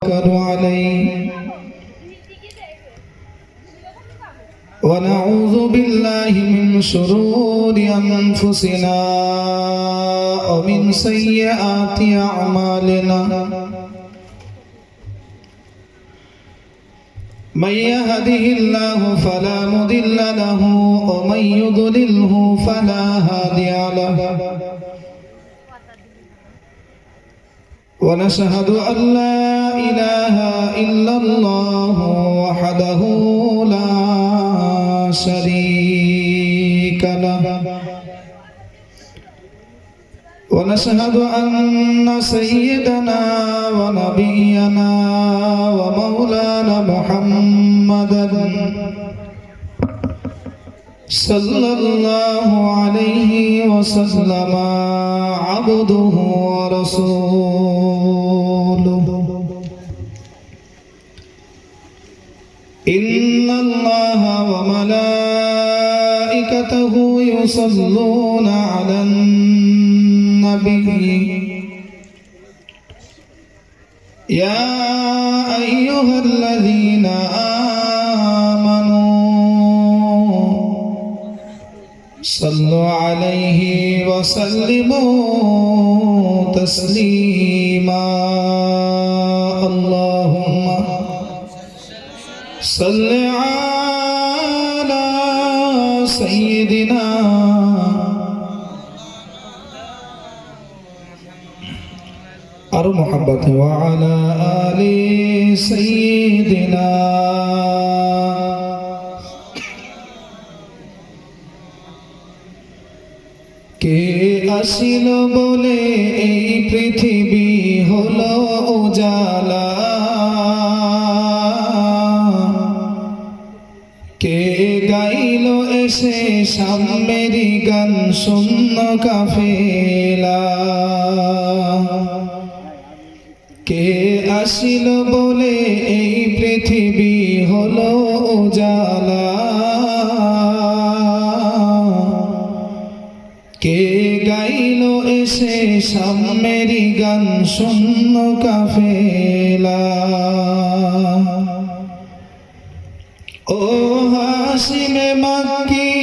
عليه ونعوذ بالله من شرور أنفسنا ومن سيئات أعمالنا من يهده الله فلا مضل له ومن يضلله فلا هادي له ونشهد أن لا إله إلا الله وحده لا شريك له ونشهد أن سيدنا ونبينا ومولانا محمدا صلى الله عليه وسلم عبده ورسوله إن الله وملائكته يصلون على النبي يا أيها الذين آمنوا صلوا عليه وسلموا تسليما اللهم صل على سيدنا और मोहब्बत वाला आले सैयदना के আসিল বলে এই পৃথিবী হলো উজালা কে গাইলো এসে সামেরি গান শূন্য কাফেলা কে আসিল বলে এই পৃথিবী হলো উজালা কে গাইলো এসে সামেরি গান শূন্য কাফেলা ও হাসিমে মক্কি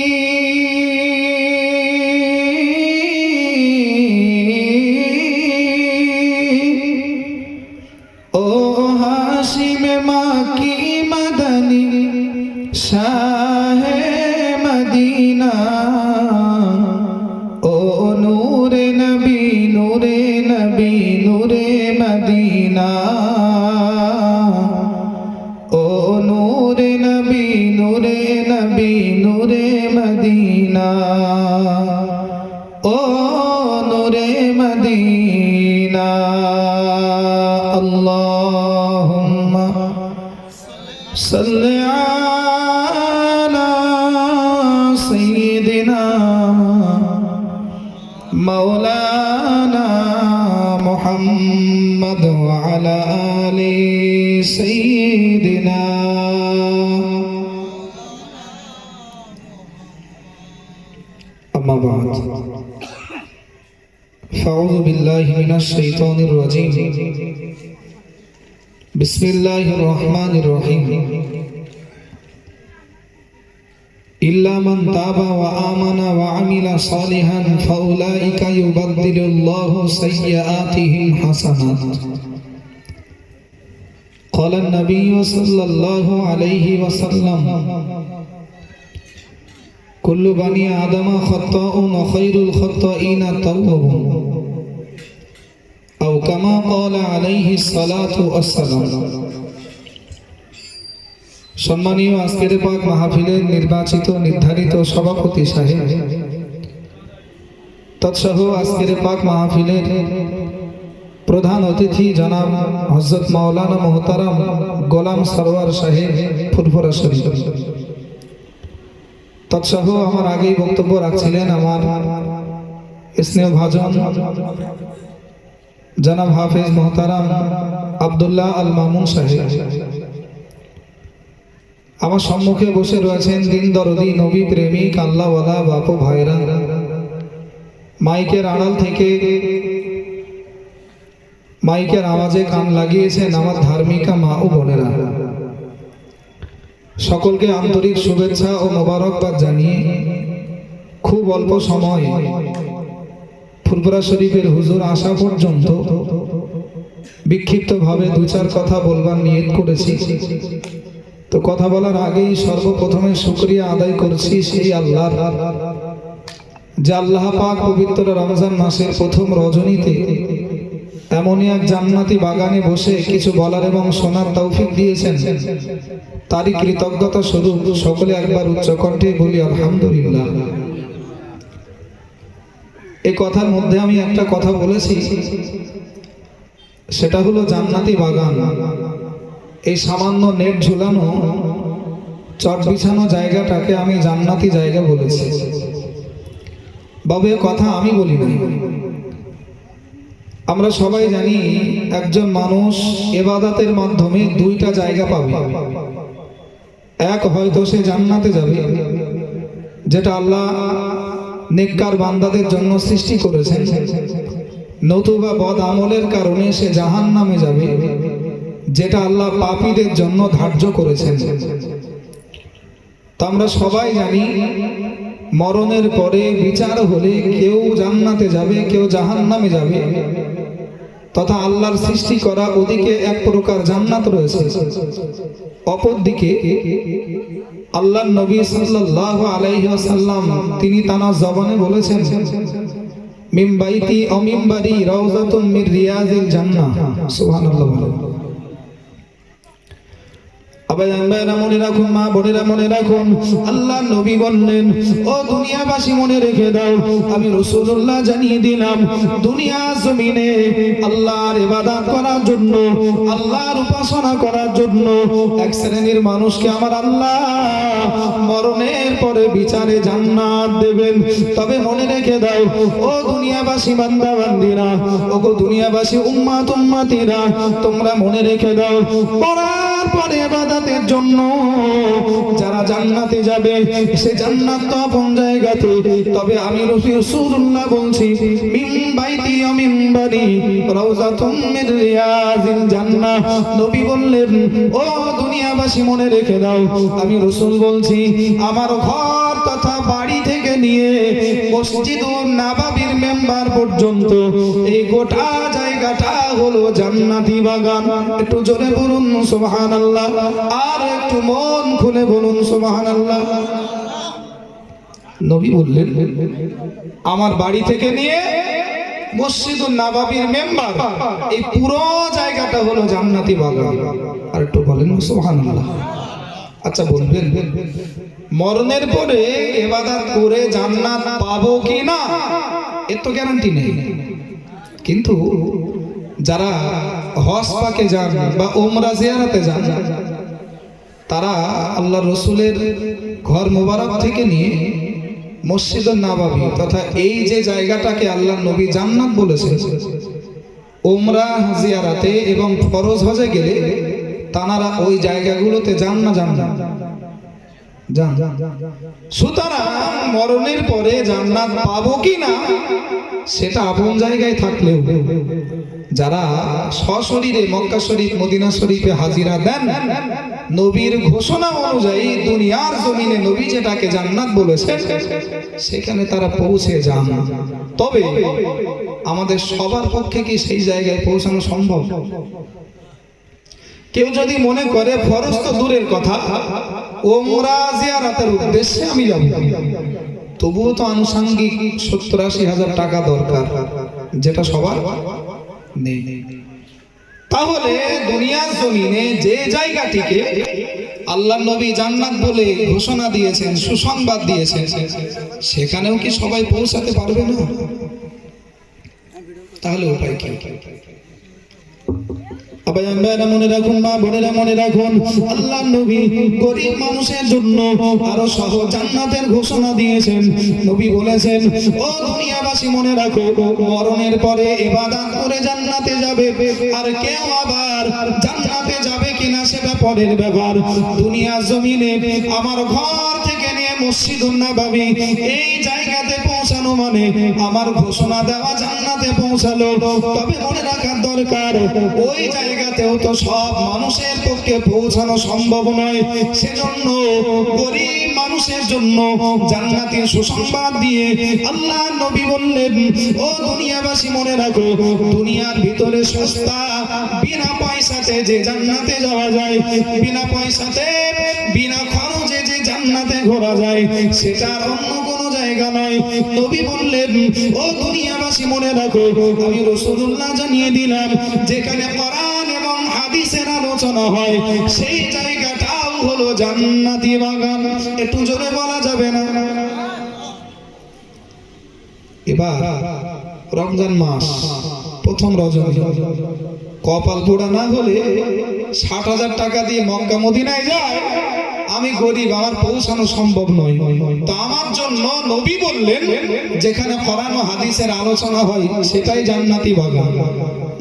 ও হাসিমে মক্কি মদনী শাহে মদিনা ও নূরে নবী নূরে নবী নূরে মদিনা ও নূরে নবী নূরে নবী নূরে মদিনা ও নূরে মদিনা আল্লাহুম্মা সাল্লি আলা সাইয়্যিদিনা মাওলানা মুহাম্মদ ওয়া আলা আলি সাইয়্যিদিনা أما بعد فأعوذ بالله من الشيطان الرجيم بسم الله الرحمن الرحيم إلا من تاب وآمن وعمل صالحا فأولئك يبدل الله سيئاتهم حسنات قال النبي صلى الله عليه وسلم كل بني آدم خطاء وخير الخطائين التوابون أو كما قال عليه الصلاة والسلام সম্মানীয় আজকের পাক মাহফিলের নির্বাচিত নির্ধারিত সভাপতি সাহেব তৎসহ আজকের পাক মাহফিলের প্রধান অতিথি জনাব হযরত মাওলানা মুহতারাম গোলাম সরওয়ার সাহেব ফুরফুরা শরীফ তৎসহ আমার আগেই বক্তব্য রাখছিলেন আমার স্নেহ ভাজন জনাব হাফেজ মুহতারাম আব্দুল্লাহ আল মামুন সাহেব আমার সম্মুখে বসে রয়েছেন দিন দরদি নবী প্রেমিক আল্লাহওয়ালা বাপু ভাইরা মাইকের আড়াল থেকে মাইকের আওয়াজে কান লাগিয়েছেন আমার ধার্মিকা মা ও বোনেরা, সকলকে আন্তরিক শুভেচ্ছা ও মোবারকবাদ জানিয়ে খুব অল্প সময় ফুরফুরা শরীফের হুজুর আসা পর্যন্ত বিক্ষিপ্তভাবে দু চার কথা বলবার নিয়ত করেছি। তো কথা বলার আগেই সর্বপ্রথমে শুকরিয়া আদায় করছি সেই আল্লাহর, যে আল্লাহ পাক পবিত্র রমজান মাসের প্রথম রজনীতে এমনই এক জান্নাতি বাগানে বসে কিছু বলার এবং শোনার তৌফিক দিয়েছেন। তারই কৃতজ্ঞতা স্বরূপ সকলে একবার উচ্চ কণ্ঠে বলি আলহামদুলিল্লাহ। এই কথার মধ্যে আমি একটা কথা বলেছি, সেটা হলো জান্নাতি বাগান। এই সামান্য নেট ঝুলানো চট বিছানো জায়গাটাকে আমি জান্নাতি জায়গা বলেছি। বাবু এ কথা আমি বলি নাই, আমরা সবাই জানি একজন মানুষ ইবাদতের মাধ্যমে দুইটা জায়গা পাবে। এক, হয়তো সে জান্নাতে যাবে, যেটা আল্লাহ নেককার বান্দাদের জন্য সৃষ্টি করেছেন, নতুবা বদ আমলের কারণে সে জাহান্নামে যাবে, যেটা আল্লাহ পাপীদের জন্য ধার্য করেছেন। তা আমরা সবাই জানি মরণের পরে বিচার হলে কেউ জান্নাতে যাবে, কেউ জাহান্নামে যাবে, তথা আল্লাহর সৃষ্টি করা ওদিকে এক প্রকার জান্নাত রয়েছে, অপরদিকে আল্লাহর নবী সাল্লাল্লাহু আলাইহি ওয়াসাল্লাম তিনি তানার জবানে বলেছেন, মিন বাইতি ও মিনবারি রাউযাতুম মির রিয়াজিল জান্নাহ। সুবহানাল্লাহ। মনে রাখুন, মা বোনেরা মনে রাখুন, আল্লাহ নবী বললেন, ও দুনিয়াবাসী মনে রেখে দাও, আমি রাসূলুল্লাহ জানিয়ে দিলাম, দুনিয়া জমিনে আল্লাহর ইবাদত করার জন্য, আল্লাহর উপাসনা করার জন্য এক শ্রেণীর মানুষকে আমার আল্লাহ মরণের পরে বিচারে জান্নাত দেবেন। তবে মনে রেখে দাও, ও দুনিয়াবাসী বান্দা বান্দিরা, ও দুনিয়াবাসী উম্মাত উম্মাতিরা, তোমরা মনে রেখে দাও, মরার পরে ইবাদতের জন্য যারা জান্নাতে যাবে, সে জান্নাত তো আপন জায়গাতে, তবে আমি রাসূলুল্লাহ বলছি, মিন বাইতি ওয়া মিনবারি রাউযাতুম মির রিয়াজিল জান্নাহ। নবী বললেন, ও দুনিয়াবাসী মনে রেখে দাও, আমি রাসূল বলছি, আমার ঘর তথা বাড়ি থেকে নিয়ে মসজিদুন নববীর মেম্বার পর্যন্ত এই গোটা জায়গাটা হলো জান্নাতি বাগান। একটু জোরে বলুন সুবহানাল্লাহ, আর একটু মন খুলে বলুন সুবহানাল্লাহ। নবী বললেন, আমার বাড়ি থেকে নিয়ে মসজিদুন নববীর মেম্বার এই পুরো জায়গাটা হলো জান্নাতি বাগান। আর একটু বলেন সুবহানাল্লাহ। আচ্ছা বলবেন, মরণের পরে ইবাদত করে জান্নাত পাবো কি না, এর তো গ্যারান্টি নেই। কিন্তু যারা হজ পাকে যান বা উমরা জিয়ারতে যান, তারা আল্লাহর রাসূলের ঘর মোবারক থেকে নিয়ে মসজিদুন নববী তথা এই যে জায়গাটাকে আল্লাহর নবী জান্নাত বলেছেন, উমরা জিয়ারতে এবং ফরজ হজে গেলে তারা ওই জায়গাগুলোতে যান না, যান। সুতরাং মরণের পরে জান্নাত পাবো কিনা সেটা আপন জায়গায় থাকলেও যারা সশরীরে মক্কা শরীফ মদিনা শরীফে হাজিরা দেন, নবীর ঘোষণা অনুযায়ী দুনিয়ার জমিনে নবী যেটাকে জান্নাত বলেছেন সেখানে তারা পৌঁছে যান। তবে আমাদের সবার পক্ষে কি সেই জায়গায় পৌঁছানো সম্ভব? কেউ যদি মনে করে ফরজ তো দূরের কথা, উমরা জিয়ারতের উদ্দেশ্যে আমি যাব, তবুও তো আনুষঙ্গিক 70-80 হাজার টাকা দরকার, যেটা সবার নেই। তাহলে দুনিয়ার জমিনে যে জায়গাটিকে আল্লাহর নবী জান্নাত বলে ঘোষণা দিয়েছেন, সুসংবাদ দিয়েছেন, সেখানেও কি সবাই পৌঁছাতে পারবে না? তাহলে উপায় কি? মনে রাখুন, মা বোনেরা মনে রাখুন, আল্লাহর নবী গরিব মানুষের জন্য আরো সহজ জান্নাতের ঘোষণা দিয়েছেন। নবী বলেছেন, ও দুনিয়াবাসী মনে রাখো, মরণের পরে ইবাদত করে জান্নাতে যাবে, আর কেউ আবার জান্নাতে যাবে কিনা সেটা পরের ব্যাপার। দুনিয়ার জমিনে আমার ঘর থেকে নিয়ে মসজিদুন নববী এই জায়গাতে পৌঁছানো মানে আমার ঘোষণা দেওয়া জান্নাতে পৌঁছালো। তবে মনে রাখার দরকার, ওই জায়গাতেও তো সব মানুষের পক্ষে পৌঁছানো সম্ভব নয়। সেজন্য গরিব মানুষের জন্য জান্নাতের সুসংবাদ দিয়ে আল্লাহ নবী বললেন, ও দুনিয়াবাসী মনে রাখো, দুনিয়ার ভিতরে সস্তা বিনা পয়সাতে যে জান্নাতে যাওয়া যায়, বিনা পয়সাতে বিনা খরচে যে জান্নাতে ঘোরা যায়, সেটা অন্য কোনো জায়গা নয়। নবী বললেন, ও দুনিয়াবাসী মনে রাখো, আমি রাসূলুল্লাহ জানিয়ে দিলাম, যেখানে কোরআন এবং হাদিসের আলোচনা হয় সেই জায়গাটাও হলো জান্নাতি বাগান। একটু জোরে বলা যাবে না? এবার রমজান মাস, প্রথম রজনী, কপাল পোড়া না হলে ৬০,০০০ টাকা দিয়ে মক্কা মদিনায় যায়, আমি গরিব, আমার পৌঁছানো সম্ভব নয়। তো আমার জন্য নবী বললেন, যেখানে কোরআন ও হাদিসের আলোচনা হয় সেটাই জান্নাতি বাগান।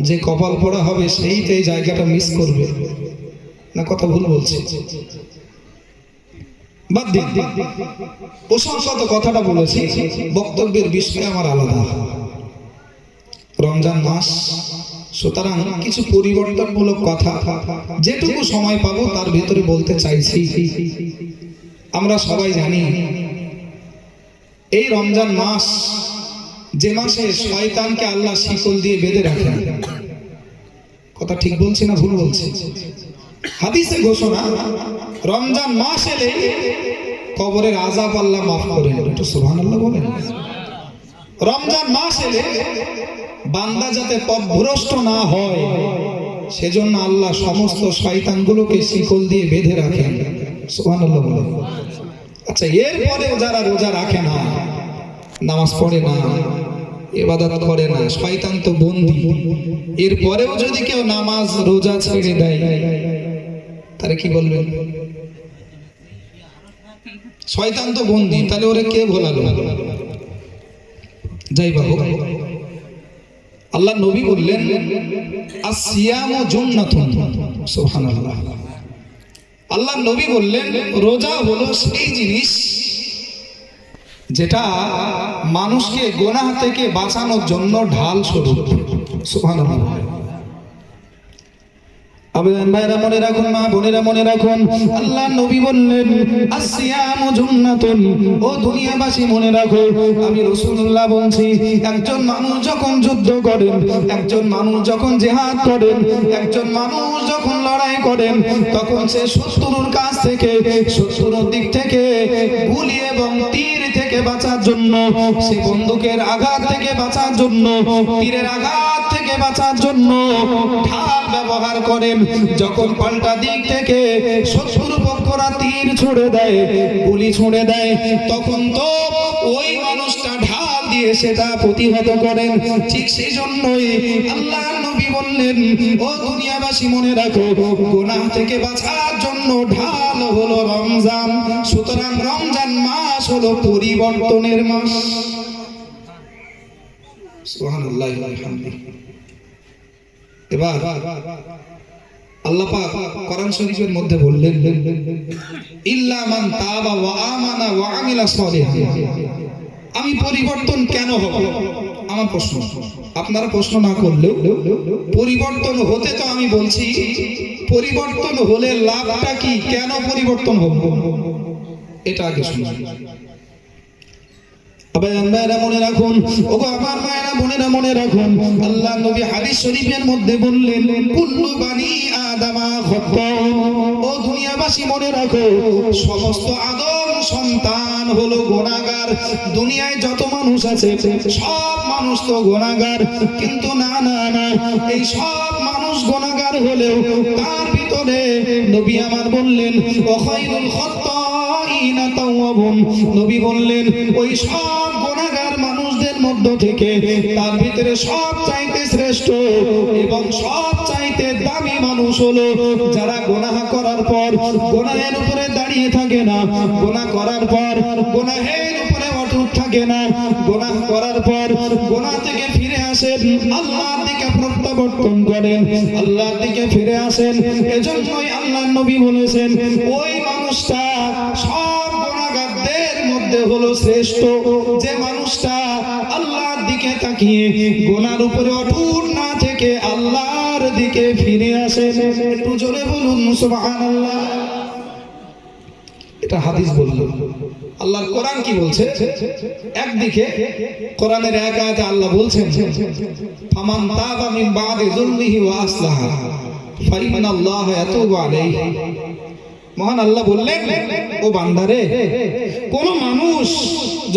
যে কপাল পোড়া হবে সেইতে এই জায়গাটা মিস করবে না। কথা ভুল বলছি? বাদ দিন, প্রসঙ্গত কথাটা বলেছি, বক্তব্যের বিষয় আমার আলাদা। রমজান মাস, সুতরাং কিছু পরিবর্তনমূলক কথা যেটুকু সময় পাবো তার ভিতরে বলতে চাইছি। আমরা সবাই জানি এই রমজান মাস, যে মাসে শয়তানকে আল্লাহ শিকল দিয়ে বেঁধে রাখেন। কথা ঠিক বলছি না ভুল বলছি? হাদিসে ঘোষণা, রমজান মাস এলে কবরের আযাব আল্লাহ মাফ করেন। একটু সুবহানাল্লাহ বলেন। রমজান মাস এলে বান্দা যাতে পথভ্রষ্ট না হয় সেজন্য আল্লাহ সমস্ত শয়তানগুলোকে শিকল দিয়ে বেঁধে রাখেন। সুবহানাল্লাহ বলেন। আচ্ছা, এরপরেও যারা রোজা রাখে না, নামাজ পড়ে না, ইবাদত করে না, শয়তান তো বন্দী, এরপরেও যদি কেউ নামাজ রোজা ছেড়ে দেয় তাহলে কি বলবেন? শয়তান তো বন্দী, তাহলে ওরে কে ভোলালো? যাই বাবু, আল্লাহ নবী বললেন, আসিয়ামু জান্নাতুন। সুবহানাল্লাহ। আল্লাহ নবী বললেন, রোজা হলো সেই জিনিস যেটা মানুষকে গুনাহ থেকে বাঁচানোর জন্য ঢাল স্বরূপ। সুবহানাল্লাহ। আবেদন ভাইরা মনে রাখুন, মা বোনেরা মনে রাখুন, আল্লাহ নবী বললেন, আসিয়ামু জান্নাতুন। ও দুনিয়াবাসী মনে রাখো, আমি রাসূলুল্লাহ বলছি, একজন মানুষ যখন যুদ্ধ করেন, একজন মানুষ যখন জিহাদ করেন, একজন মানুষ যখন লড়াই করেন, তখন সে শত্রুর কাছ থেকে, শত্রুর দিক থেকে গুলি এবং তীর থেকে বাঁচার জন্য, সে বন্দুকের আঘাত থেকে বাঁচার জন্য, তীরের আঘাত থেকে বাঁচার জন্য ঢাল ব্যবহার করেন। যখন পাল্টা দিক থেকে শত্রুর পক্ষরা তীর ছুড়ে দেয়, গুলি ছুড়ে দেয়, তখন তো ওই মানুষটা ঢাল দিয়ে সেটা প্রতিহত করেন। ঠিক সেই জন্যই আল্লাহ নবী বললেন, ও দুনিয়াবাসী মনে রাখো, গুনাহ থেকে বাঁচার জন্য ঢাল হলো রমজান। সুতরাং রমজান মাস হলো পরিবর্তনের মাস। সুবহানাল্লাহ ওয়া বিহামদিহি। এবার আল্লাহ পাক কোরআন শরীফের মধ্যে বললেন, ইল্লা মান তাবা ওয়া আমানা ওয়া আমিলা সলিহান। আমি পরিবর্তন কেন হব? আমার প্রশ্ন, আপনারা প্রশ্ন না করলেও পরিবর্তন হতে তো আমি বলছি, পরিবর্তন হলে লাভটা কি? কেন পরিবর্তন হব এটা আগে শুনুন। মনে রাখুন, ওগো আমার মায়েরা বোনেরা মনে রাখুন, আল্লাহ নবী হাদিস শরীফের মধ্যে বললেন, কুল্লু বানি আদামা খাত্তাউন। ও দুনিয়াবাসী মনে রাখো, সমস্ত আদম সন্তান হলো গুনাহগার। দুনিয়ায় যত মানুষ আছে সব মানুষ তো গুনাহগার, কিন্তু না না না, এই সব মানুষ গুনাহগার হলেও তার ভিতরে নবী আমার বললেন, ওয়া খায়রুল খাত্তাইনা তাওয়াবুন। নবী বললেন, ওই সব গুনাহগার মানুষদের মধ্য থেকে তার ভিতরে সব চাইতে শ্রেষ্ঠ এবং সব চাইতে দামি মানুষ হলো যারা গুনাহ করার পর গুনাহের উপরে দাঁড়িয়ে থাকে না, গুনাহ করার পর গুনাহের উপরে অটুট থাকে না, গুনাহ করার পর গুনাহ থেকে ফিরে আসেন, আল্লাহর দিকে প্রত্যাবর্তন করেন, আল্লাহর দিকে ফিরে আসেন। এজন্যই আল্লাহর নবী বলেছেন, ওই মানুষটা সব গুনাহগারদের মধ্যে হলো শ্রেষ্ঠ, যে মানুষটা আল্লাহর দিকে তাকিয়ে গুনার উপরে অটুট না থেকে থেকে আল্লাহর দিকে ফিরে আসেন। একটু জোরে বলুন সুবহানাল্লাহ। এটা হাদিস বললো। আল্লাহর কোরআন কি বলছে? একদিকে কোরআনের এক আয়াতে আল্লাহ বলছেন, ফামান তাবা মিন বাদি যুলমিহি ওয়া আসলাহা ফাইন্নাল্লাহা ইয়াতুবু আলাইহি। মহান আল্লাহ বললেন, ও বান্দারে, কোন মানুষ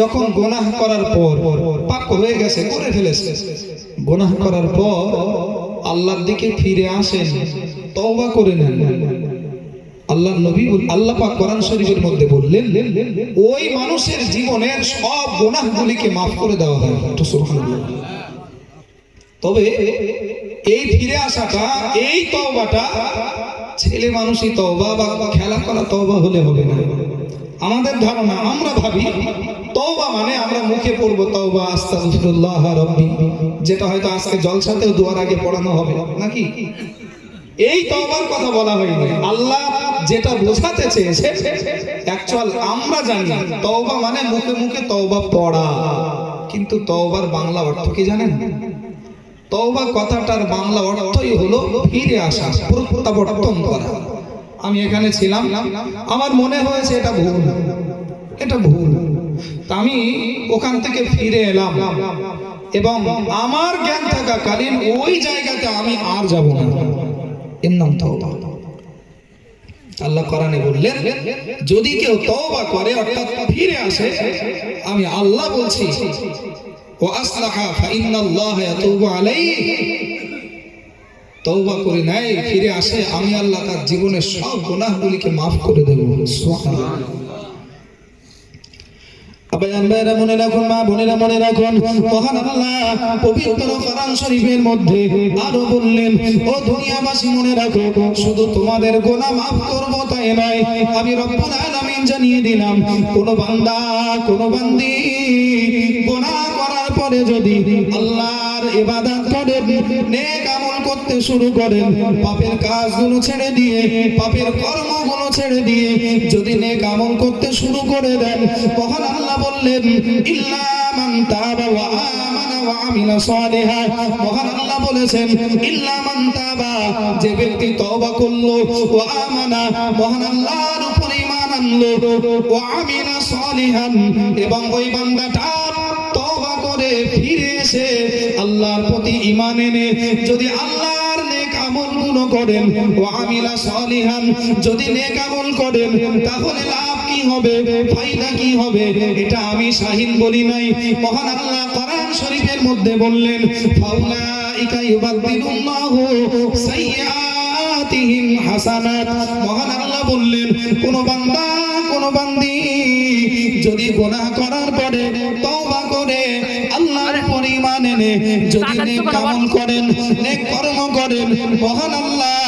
যখন গুনাহ করার পর পাক হয়ে গেছে, করে ফেলেছে, গুনাহ করার পর আল্লাহর দিকে ফিরে আসেন, তওবা করে নেন, আল্লাহর নবী আল্লাহ পাক কোরআন শরীফের মধ্যে বললেন, ওই মানুষের জীবনের সব গুনাহগুলিকে মাফ করে দেওয়া হয়। সুবহানাল্লাহ। তবে এই ফিরে আসাটা, এই তওবাটা ছেলে মানুষই তওবা বা খেলা করা তওবা হলে হবে না। আমাদের ধারণা, আমরা ভাবি তওবা মানে আমরা মুখে পড়বো তওবা আস্তাগফিরুল্লাহ রাব্বি, যেটা হয়তো আজকে জলসাতেও দোয়ার আগে পড়ানো হবে নাকি। এই তওবার কথা বলা হয়নি। আল্লাহ যেটা বোঝাতে চেয়েছে, অ্যাকচুয়াল আমরা জানি তওবা মানে মুখে মুখে তওবা পড়া, কিন্তু তওবার বাংলা অর্থ কি জানেন? তওবা কথাটার বাংলা অর্থই হলো ফিরে আসা, প্রত্যাবর্তন করা। আমি এখানে ছিলাম, আমার মনে হয়েছে এটা ভুল, এটা ভুল, তা আমি ওখান থেকে ফিরে এলাম এবং আমার জ্ঞান থাকাকালীন ওই জায়গাতে আমি আর যাব না, এর নাম তওবা। আল্লাহ কোরআনে বললেন, যদি কেউ তওবা করে অর্থাৎ ফিরে আসে, আমি আল্লাহ বলছি, ওয়া আসলাহা ফাইন্নাল্লাহা ইয়াতুবু আলাইহি, তওবা করে নেয়, ফিরে আসে, আমি আল্লাহ তার জীবনের সব গুনাহগুলিকে মাফ করে দেব। সুবহানাল্লাহ। আব্বাজানরা মনে রাখুন, মা বোনেরা মনে রাখুন, মহান আল্লাহ পবিত্র কোরআন শরীফের মধ্যে আরো বললেন, ও দুনিয়াবাসী মনে রাখো, শুধু তোমাদের গুনাহ মাফ করব তাই নয়, আমি রব্বুল আলামিন জানিয়ে দিলাম, কোন বান্দা কোন বান্দি গুনাহ করার পরে যদি আল্লাহর ইবাদত করেন, নেক আমল করতে শুরু করেন, পাপের কাজগুলো ছেড়ে দিয়ে, পাপের কর্মগুলো ছেড়ে দিয়ে যদি নেক আমল করতে শুরু করে দেন, মহান আল্লাহ বললেন, ইল্লা মান তাবা ওয়া আমানা ওয়া আমিলা সালিহান। মহান আল্লাহ বলেছেন, ইল্লা মান তাবা, যে ব্যক্তি তওবা করলো, ওয়া আমানা, মহান আল্লাহর উপর ঈমান আনলো, ওয়া আমিলা সালিহান, এবং ওই বান্দাটা তওবা করে ফিরে এসে আল্লাহর প্রতি ঈমান এনে যদি আল্লাহর নেক আমলগুলো করেন, ওয়া আমিলা সালিহান, যদি নেক আমল করেন, তাহলে লাভ কি হবে, ফায়দা কি হবে, এটা আমি শাহিন বলি নাই। মহান আল্লাহ কোরআন শরীফের মধ্যে বললেন, ফাউলাইকা ইউবাদদিলুল্লাহু সাইয়্যাতিহিম হাসানাত। মহান আল্লাহ বললেন, কোন বান্দা কোন বান্দি যদি গুনাহ করার পরে তওবা করে আল্লাহর উপর ঈমান এনে যদি নেক আমল করেন, নেক কর্ম করেন, মহান আল্লাহ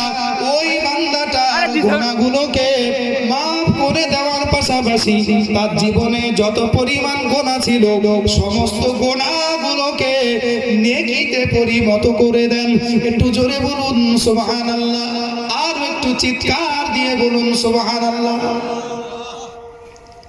ওই বান্দাটার গুনাহগুলোকে মাফ করে দেওয়ার পাশাপাশি তার জীবনে যত পরিমাণ গুনাহ ছিল সমস্ত গুনাহগুলোকে নেকিতে পরিণত করে দেন। একটু জোরে বলুন সুবহানাল্লাহ, আর একটু চিৎকার দিয়ে বলুন সুবহানাল্লাহ।